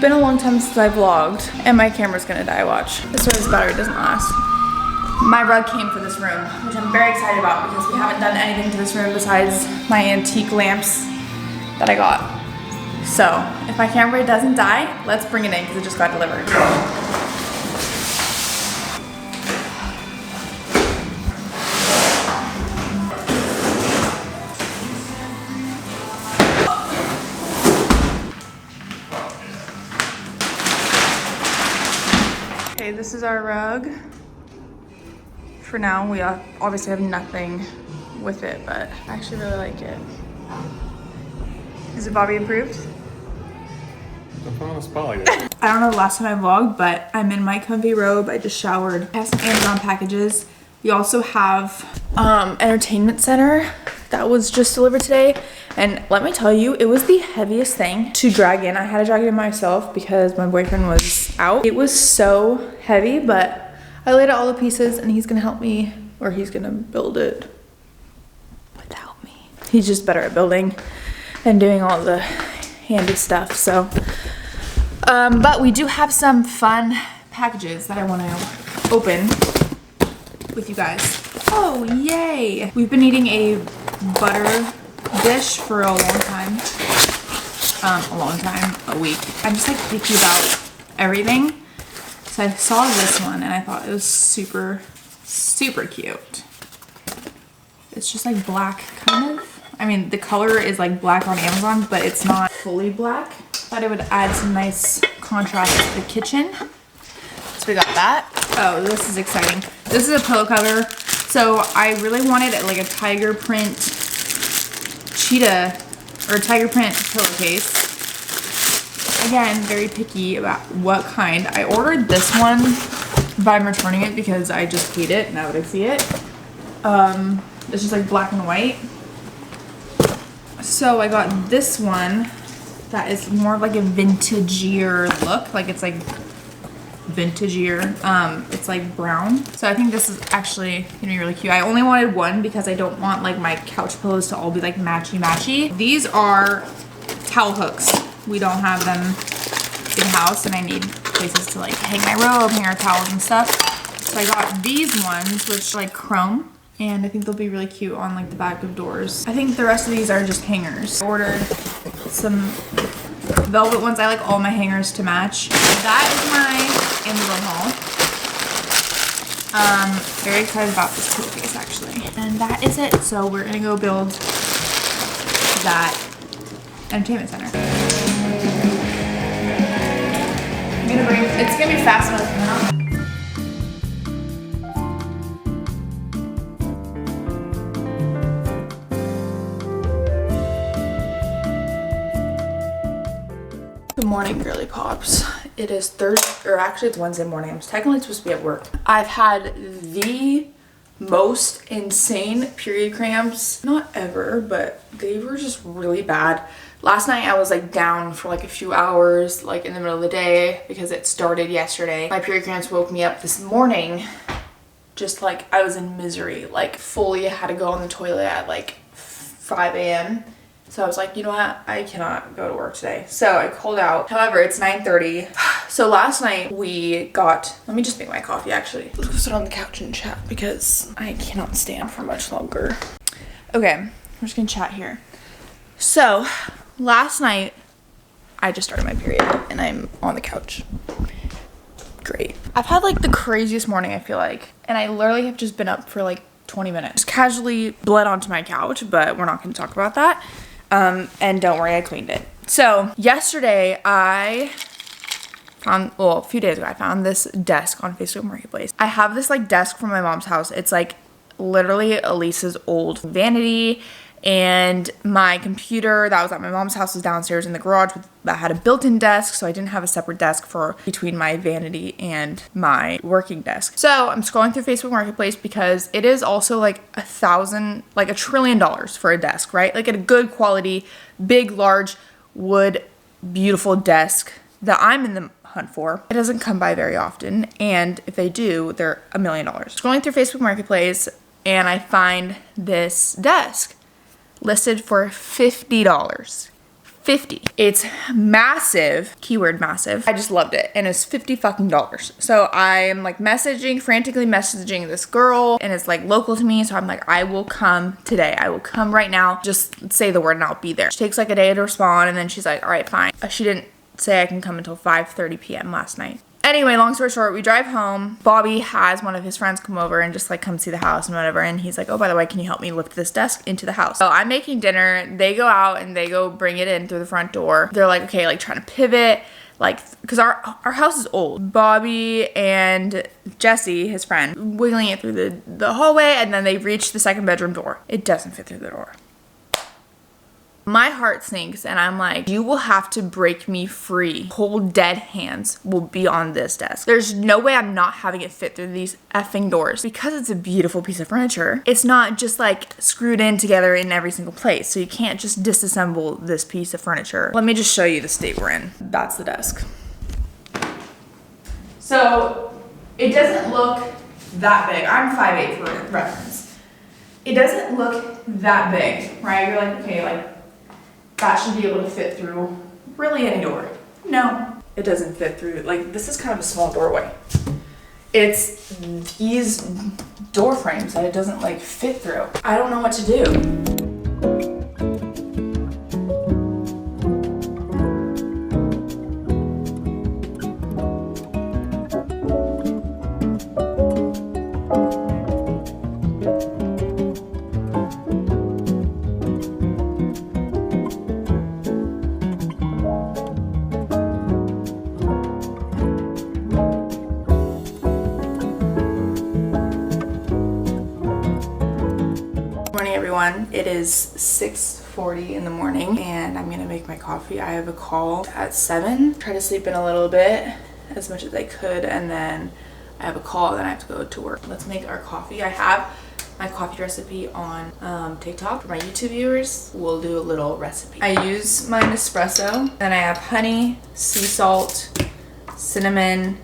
been a long time since I vlogged, and my camera's gonna die, watch. This way this battery doesn't last. My rug came for this room, which I'm very excited about because we haven't done anything to this room besides my antique lamps that I got. So, if my camera doesn't die, let's bring it in because it just got delivered. Okay, this is our rug. For now, we obviously have nothing with it, but I actually really like it. Is it Bobby approved? Don't put on the spot like that. I don't know the last time I vlogged, but I'm in my comfy robe. I just showered. I have some Amazon packages. We also have entertainment center that was just delivered today. And let me tell you, it was the heaviest thing to drag in. I had to drag it in myself because my boyfriend was out. It was so heavy, but I laid out all the pieces and he's gonna help me, or he's gonna build it without me. He's just better at building and doing all the handy stuff, so. But we do have some fun packages that I wanna open with you guys. Oh, yay! We've been eating a butter dish for a long time. A week. I'm just like picky about everything. So I saw this one and I thought it was super, super cute. It's just like black, kind of. I mean, the color is like black on Amazon, but it's not fully black. Thought it would add some nice contrast to the kitchen. So we got that. Oh, this is exciting. This is a pillow cover. So I really wanted like a tiger print cheetah or tiger print pillowcase. Again, very picky about what kind. I ordered this one, but I'm returning it because I just hate it now that I see it. It's just like black and white. So I got this one that is more of like a vintagier look. Like it's like vintagier. It's like brown. So I think this is actually gonna be really cute. I only wanted one because I don't want like my couch pillows to all be like matchy. These are towel hooks. We don't have them in-house and I need places to like hang my robe, hang our towels and stuff. So I got these ones, which are like chrome, and I think they'll be really cute on like the back of doors. I think the rest of these are just hangers. I ordered some velvet ones. I like all my hangers to match. That is my Amazon haul. Very excited about this pillowcase actually. And that is it. So we're gonna go build that entertainment center. It's gonna be fast enough now. Good morning, girly pops. It is Thursday, or actually it's Wednesday morning. I'm technically supposed to be at work. I've had the most insane period cramps, not ever, but they were just really bad. Last night I was like down for like a few hours, like in the middle of the day because it started yesterday. My period cramps woke me up this morning, just like I was in misery, like fully had to go on the toilet at like 5 a.m. So I was like, you know what? I cannot go to work today. So I called out. However, it's 9:30. So last night we got, let me just make my coffee actually. Let's go sit on the couch and chat because I cannot stand for much longer. Okay, we're just gonna chat here. So last night I just started my period and I'm on the couch. Great. I've had like the craziest morning, I feel like. And I literally have just been up for like 20 minutes. Just casually bled onto my couch, but we're not gonna talk about that. And don't worry, I cleaned it. So yesterday I found, well, a few days ago, I found this desk on Facebook Marketplace. I have this like desk from my mom's house. It's like literally Elisa's old vanity, and my computer that was at my mom's house was downstairs in the garage that had a built-in desk, so I didn't have a separate desk for between my vanity and my working desk. So I'm scrolling through Facebook Marketplace because it is also like $1 trillion for a desk, right? Like a good quality, big, large wood, beautiful desk that I'm in the hunt for. It doesn't come by very often, and if they do, they're $1 million. Scrolling through Facebook Marketplace and I find this desk listed for $50. $50. It's massive, keyword massive. I just loved it, and it's $50 fucking dollars. So I'm like frantically messaging this girl, and it's like local to me. So I'm like, I will come today. I will come right now. Just say the word and I'll be there. She takes like a day to respond, and then she's like, all right, fine. She didn't say I can come until 5:30 p.m. last night. Anyway, long story short, we drive home. Bobby has one of his friends come over and just like come see the house and whatever. And he's like, oh, by the way, can you help me lift this desk into the house? So I'm making dinner. They go out and they go bring it in through the front door. They're like, okay, like trying to pivot. Like, because our house is old. Bobby and Jesse, his friend, wiggling it through the hallway, and then they reach the second bedroom door. It doesn't fit through the door. My heart sinks, and I'm like, you will have to break me free. Cold, dead hands will be on this desk. There's no way I'm not having it fit through these effing doors. Because it's a beautiful piece of furniture, it's not just like screwed in together in every single place. So you can't just disassemble this piece of furniture. Let me just show you the state we're in. That's the desk. So it doesn't look that big. I'm 5'8" for reference. It doesn't look that big, right? You're like, okay, like, that should be able to fit through really any door. No, it doesn't fit through. Like, this is kind of a small doorway. It's these door frames that it doesn't like fit through. I don't know what to do. Everyone, it is 6:40 in the morning and I'm gonna make my coffee. I have a call at 7. Try to sleep in a little bit as much as I could, and then I have a call, then I have to go to work. Let's make our coffee. I have my coffee recipe on TikTok. For my YouTube viewers, we'll do a little recipe. I use my Nespresso, and I have honey, sea salt, cinnamon,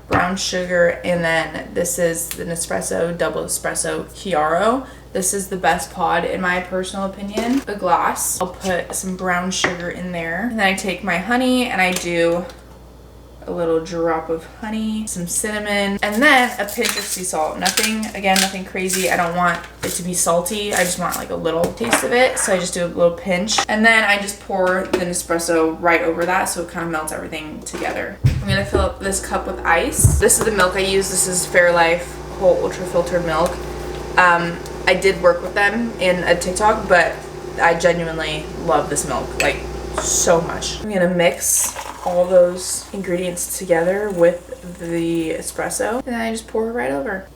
brown sugar, and then this is the Nespresso double espresso Chiaro. This is the best pod in my personal opinion. A glass. I'll put some brown sugar in there. And then I take my honey and I do a little drop of honey, some cinnamon, and then a pinch of sea salt. Nothing crazy. I don't want it to be salty. I just want like a little taste of it. So I just do a little pinch. And then I just pour the Nespresso right over that so it kind of melts everything together. I'm gonna fill up this cup with ice. This is the milk I use. This is Fairlife whole ultra filtered milk. I did work with them in a TikTok, but I genuinely love this milk, like so much. I'm gonna mix all those ingredients together with the espresso, and then I just pour it right over.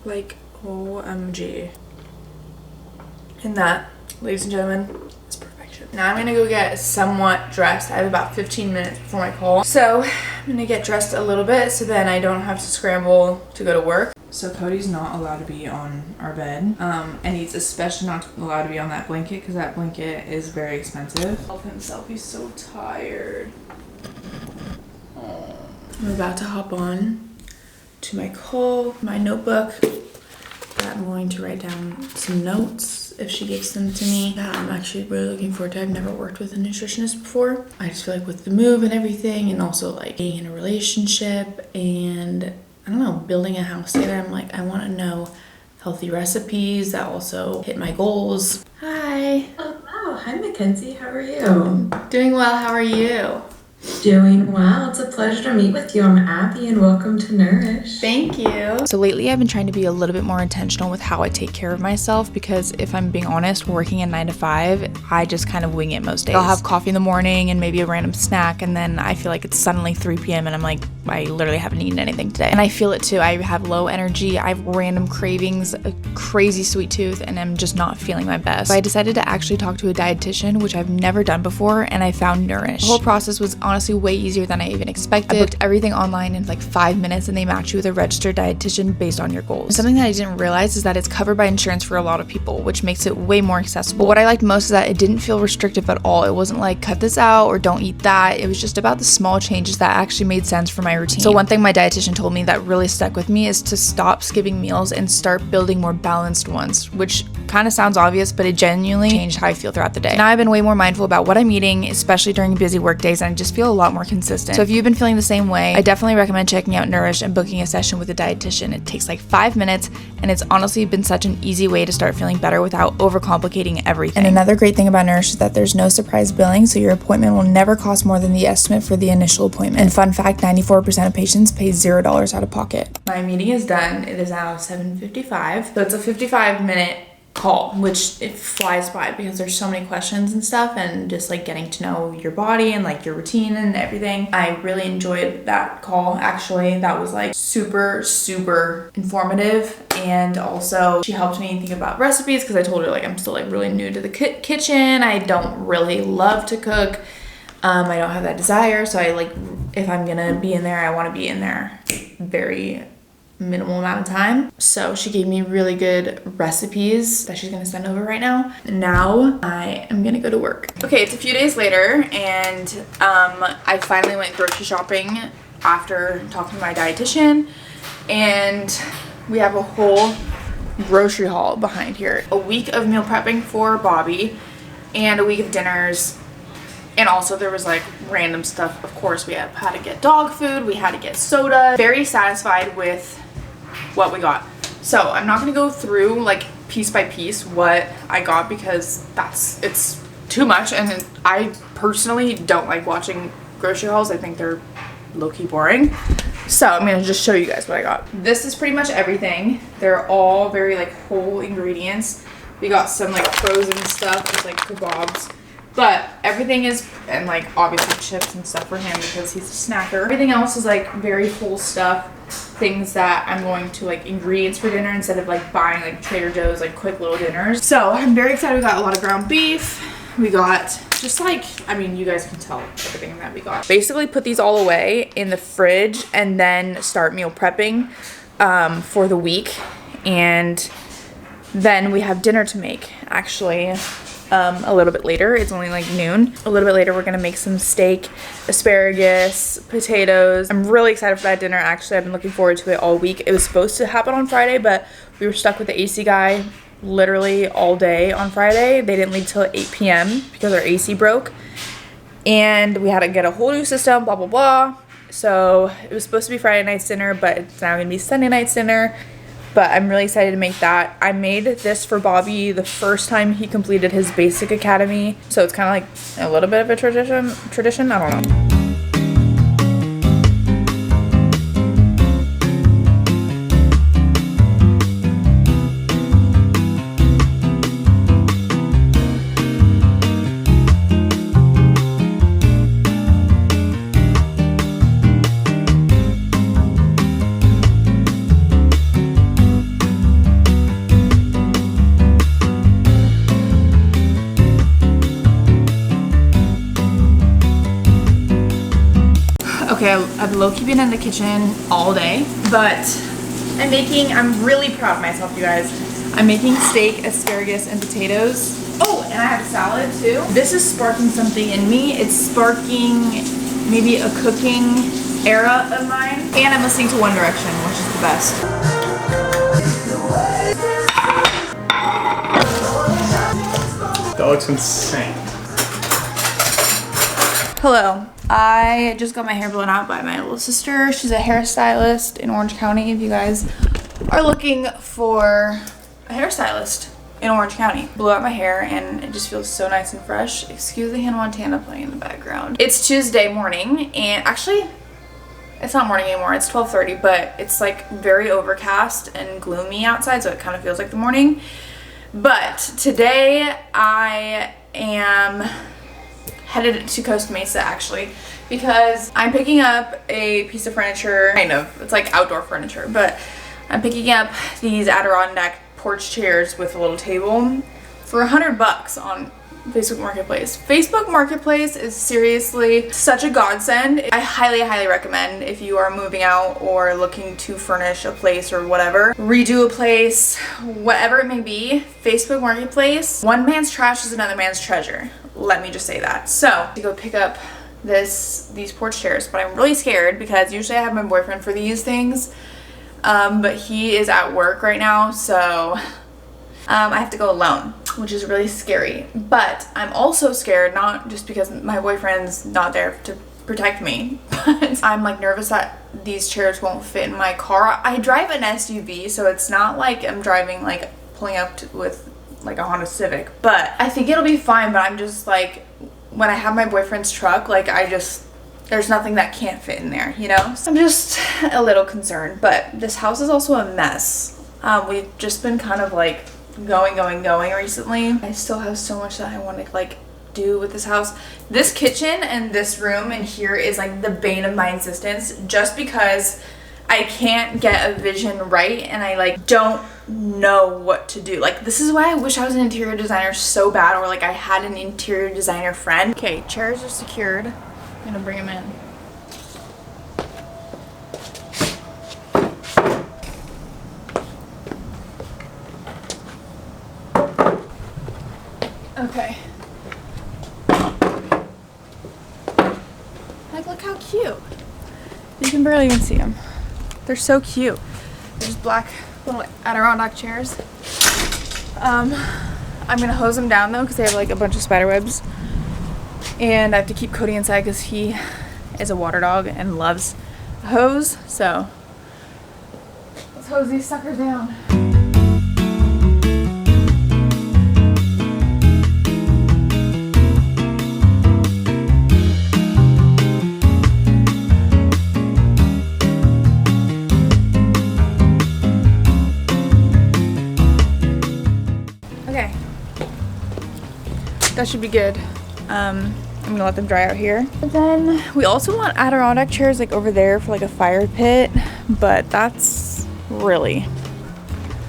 Like, OMG. And that, ladies and gentlemen, is perfection. Now I'm gonna go get somewhat dressed. I have about 15 minutes before my call. So I'm gonna get dressed a little bit so then I don't have to scramble to go to work. So Cody's not allowed to be on our bed, and he's especially not allowed to be on that blanket because that blanket is very expensive. Help himself, he's so tired. Oh. I'm about to hop on to my call, my notebook. I'm going to write down some notes if she gives them to me that I'm actually really looking forward to. I've never worked with a nutritionist before. I just feel like with the move and everything, and also like being in a relationship and I don't know, building a house together, I'm like, I want to know healthy recipes that also hit my goals. Hi. Oh, wow. Hi, Mackenzie. How are you? Doing well. How are you? Doing well. It's a pleasure to meet with you. I'm Abby, and welcome to Nourish. Thank you. So lately I've been trying to be a little bit more intentional with how I take care of myself, because if I'm being honest, working a 9 to 5, I just kind of wing it most days. I'll have coffee in the morning and maybe a random snack, and then I feel like it's suddenly 3 p.m. and I'm like, I literally haven't eaten anything today. And I feel it too. I have low energy, I have random cravings, a crazy sweet tooth, and I'm just not feeling my best. So I decided to actually talk to a dietitian, which I've never done before, and I found Nourish. The whole process was honestly way easier than I even expected. I booked everything online in like 5 minutes, and they match you with a registered dietitian based on your goals. And something that I didn't realize is that it's covered by insurance for a lot of people, which makes it way more accessible. But what I liked most is that it didn't feel restrictive at all. It wasn't like cut this out or don't eat that. It was just about the small changes that actually made sense for my routine. So one thing my dietitian told me that really stuck with me is to stop skipping meals and start building more balanced ones, which Kind of sounds obvious, but it genuinely changed how I feel throughout the day. Now I've been way more mindful about what I'm eating, especially during busy work days, and I just feel a lot more consistent. So if you've been feeling the same way, I definitely recommend checking out Nourish and booking a session with a dietitian. It takes like 5 minutes, and it's honestly been such an easy way to start feeling better without overcomplicating everything. And another great thing about Nourish is that there's no surprise billing, so your appointment will never cost more than the estimate for the initial appointment. And fun fact, 94% of patients pay $0 out of pocket. My meeting is done. It is now 7:55. So it's a 55-minute call, which it flies by because there's so many questions and stuff, and just like getting to know your body and like your routine and everything. I really enjoyed that call. Actually, that was like super informative, and also she helped me think about recipes because I told her like I'm still like really new to the kitchen. I don't really love to cook. I don't have that desire, so I like, if I'm gonna be in there, I want to be in there very minimal amount of time. So she gave me really good recipes that she's gonna send over right now. Now I am gonna go to work. Okay, it's a few days later, and I finally went grocery shopping after talking to my dietitian, and we have a whole grocery haul behind here. A week of meal prepping for Bobby and a week of dinners. And also there was like random stuff. Of course, we had to get dog food, we had to get soda. Very satisfied with what we got. So I'm not gonna go through like piece by piece what I got because it's too much, and I personally don't like watching grocery hauls. I think they're low-key boring. So I'm gonna just show you guys what I got. This is pretty much everything. They're all very like whole ingredients. We got some like frozen stuff, just like kebabs. But everything is, and like obviously chips and stuff for him because he's a snacker. Everything else is like very full stuff. Things that I'm going to like ingredients for dinner instead of like buying like Trader Joe's like quick little dinners. So I'm very excited. We got a lot of ground beef. We got just like, I mean, you guys can tell everything that we got. Basically put these all away in the fridge and then start meal prepping for the week. And then we have dinner to make actually. A little bit later. It's only like noon. A little bit later, we're gonna make some steak, asparagus, potatoes. I'm really excited for that dinner. Actually, I've been looking forward to it all week. It was supposed to happen on Friday, but we were stuck with the AC guy literally all day on Friday. They didn't leave till 8 p.m. because our AC broke, and we had to get a whole new system, blah, blah, blah. So it was supposed to be Friday night's dinner, but it's now gonna be Sunday night's dinner. But I'm really excited to make that. I made this for Bobby the first time he completed his basic academy. So it's kind of like a little bit of a tradition, I don't know. Okay, I've low-key been in the kitchen all day, but I'm really proud of myself, you guys. I'm making steak, asparagus, and potatoes. Oh, and I have a salad too. This is sparking something in me. It's sparking maybe a cooking era of mine. And I'm listening to One Direction, which is the best. That looks insane. Hello. I just got my hair blown out by my little sister. She's a hairstylist in Orange County. If you guys are looking for a hairstylist in Orange County. Blew out my hair and it just feels so nice and fresh. Excuse the Hannah Montana playing in the background. It's Tuesday morning, and actually it's not morning anymore. It's 12:30, but it's like very overcast and gloomy outside, so it kind of feels like the morning. But today I am headed to Costa Mesa actually because I'm picking up a piece of furniture, kind of, it's like outdoor furniture, but I'm picking up these Adirondack porch chairs with a little table for $100 on Facebook Marketplace. Facebook Marketplace is seriously such a godsend. I highly recommend if you are moving out or looking to furnish a place or whatever, redo a place, whatever it may be. Facebook Marketplace, one man's trash is another man's treasure. Let me just say that. So to go pick up these porch chairs, but I'm really scared because usually I have my boyfriend for these things, but he is at work right now, so I have to go alone, which is really scary. But I'm also scared, not just because my boyfriend's not there to protect me, but I'm like nervous that these chairs won't fit in my car. I drive an SUV, so it's not like I'm driving like pulling up with like a Honda Civic, but I think it'll be fine. But I'm just like, when I have my boyfriend's truck, like there's nothing that can't fit in there, you know? So I'm just a little concerned, but this house is also a mess. We've just been kind of like going recently. I still have so much that I want to like do with this house. This kitchen and this room in here is like the bane of my existence, just because I can't get a vision right and I like don't know what to do. Like, this is why I wish I was an interior designer so bad, or like I had an interior designer friend. Okay, chairs are secured. I'm gonna bring them in. Okay. Like, look how cute. You can barely even see them. They're so cute. They're just black little Adirondack chairs. I'm gonna hose them down though, because they have like a bunch of spider webs. And I have to keep Cody inside because he is a water dog and loves a hose. So let's hose these suckers down. Okay, that should be good. I'm gonna let them dry out here. But then we also want Adirondack chairs like over there for like a fire pit, but that's really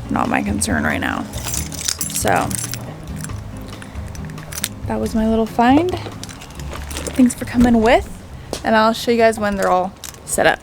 not my concern right now. So that was my little find. Thanks for coming with, and I'll show you guys when they're all set up.